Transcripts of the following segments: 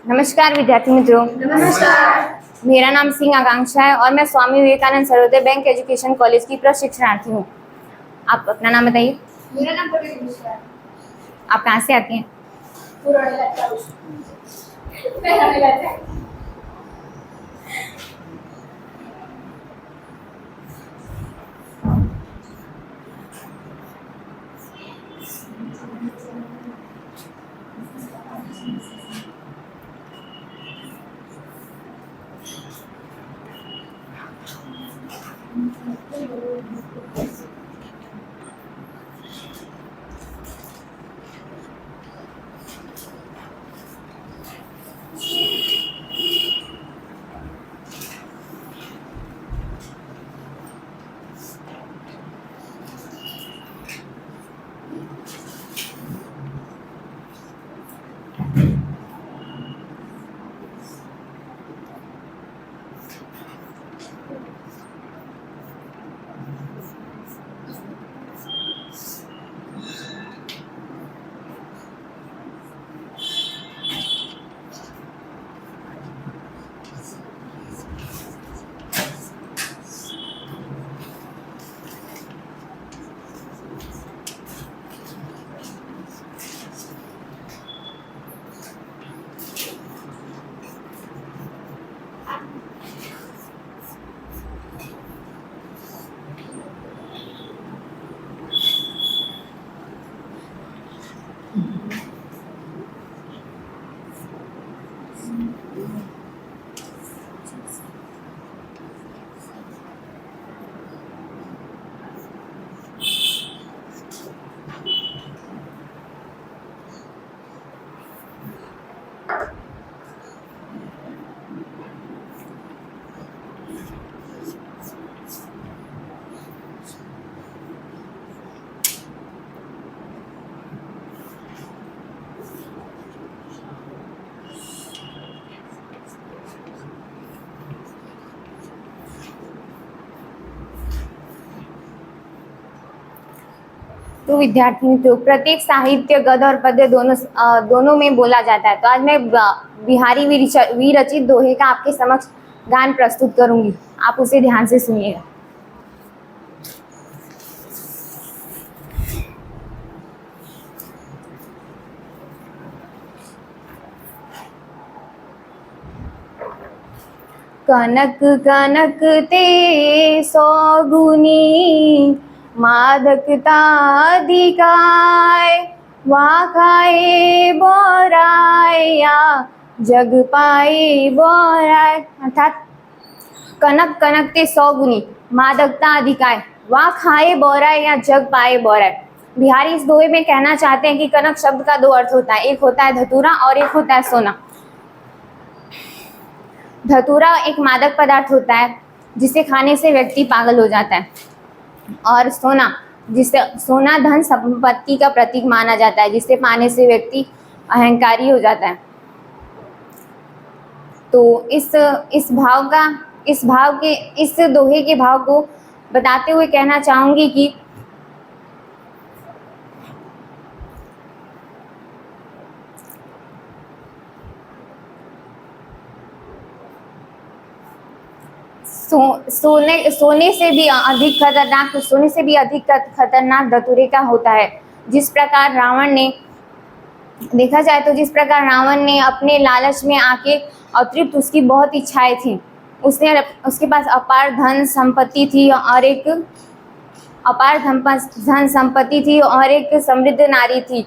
नमस्कार विद्यार्थी मित्रों। नमस्कार। मेरा नाम सिंह आकांक्षा है और मैं Swami Vivekanand Sarvodaya bank education college की प्रशिक्षणार्थी हूँ। आप अपना नाम बताइए। मेरा नाम प्रवीण मिश्रा है। आप कहाँ से आती हैं? तो विद्यार्थी मित्रों, प्रत्येक साहित्य गद्य और पद्य दोनों में बोला जाता है। तो आज मैं बिहारी विरचित दोहे का आपके समक्ष गान प्रस्तुत करूंगी। आप उसे ध्यान से सुनिएगा। कनक कनक ते सौगुनी मादकता दिखाए, वाखाए बोराया जग पाए बोराय। अर्थात कनक कनक ते सौगुनी मादकता अधिकाय, वाह खाए बोराय या जग पाए बोराय। बिहारी इस दोहे में कहना चाहते हैं कि कनक शब्द का दो अर्थ होता है, एक होता है धतूरा और एक होता है सोना। धतूरा एक मादक पदार्थ होता है जिसे खाने से व्यक्ति पागल हो जाता है, और सोना धन संपत्ति का प्रतीक माना जाता है, जिसे पाने से व्यक्ति अहंकारी हो जाता है। तो इस दोहे के भाव को बताते हुए कहना चाहूंगी कि सोने से भी अधिक खतरनाक धतूरे का होता है। जिस प्रकार रावण ने अपने लालच में आके अतिरिक्त उसकी बहुत इच्छाएं थी। उसके पास अपार धन संपत्ति थी और एक समृद्ध नारी थी,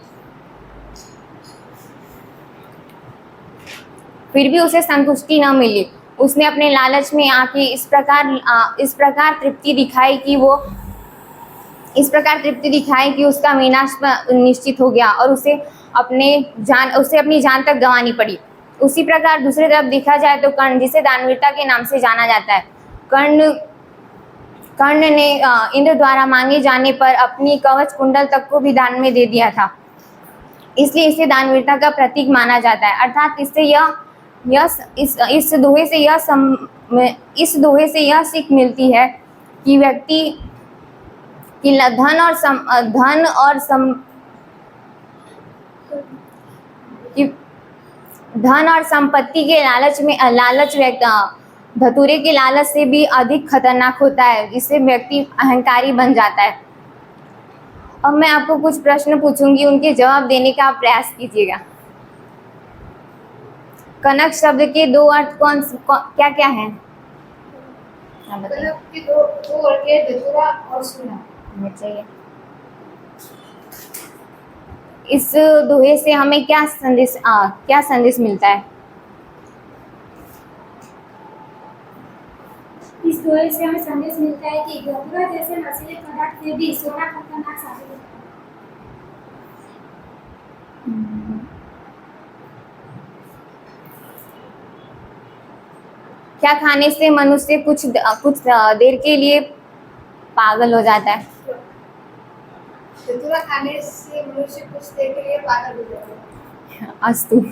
फिर भी उसे संतुष्टि न मिली। उसने अपने लालच में आके इस प्रकार तृप्ति दिखाई कि उसका विनाश निश्चित हो गया और उसे अपनी जान तक गंवानी पड़ी। उसी प्रकार दूसरी तरफ देखा जाए तो कर्ण, जिसे दानवीरता के नाम से जाना जाता है, कर्ण ने इंद्र द्वारा मांगे जाने पर अपनी कवच कुंडल तक को भी दान में दे दिया था, इसलिए इसे दानवीरता का प्रतीक माना जाता है। अर्थात इस दोहे से यह सीख मिलती है कि व्यक्ति कि धन और संपत्ति के लालच व्यक्ति धतूरे के लालच से भी अधिक खतरनाक होता है, जिससे व्यक्ति अहंकारी बन जाता है। अब मैं आपको कुछ प्रश्न पूछूंगी, उनके जवाब देने का आप प्रयास कीजिएगा। कनक शब्द के दो अर्थ क्या क्या हैं? आप बताइए। कनक के दो अर्थ हैं, धतूरा और सोना। हमें चाहिए। इस दोहे से हमें क्या संदेश मिलता है? इस दोहे से हमें संदेश मिलता है कि धतूरा जैसे नशीले पदार्थ से भी सोना खतरनाक साबित होता है। क्या खाने से मनुष्य कुछ देर के लिए पागल हो जाता है? धतूरा खाने से मनुष्य कुछ देर के लिए पागल हो जाता है। अस्तु।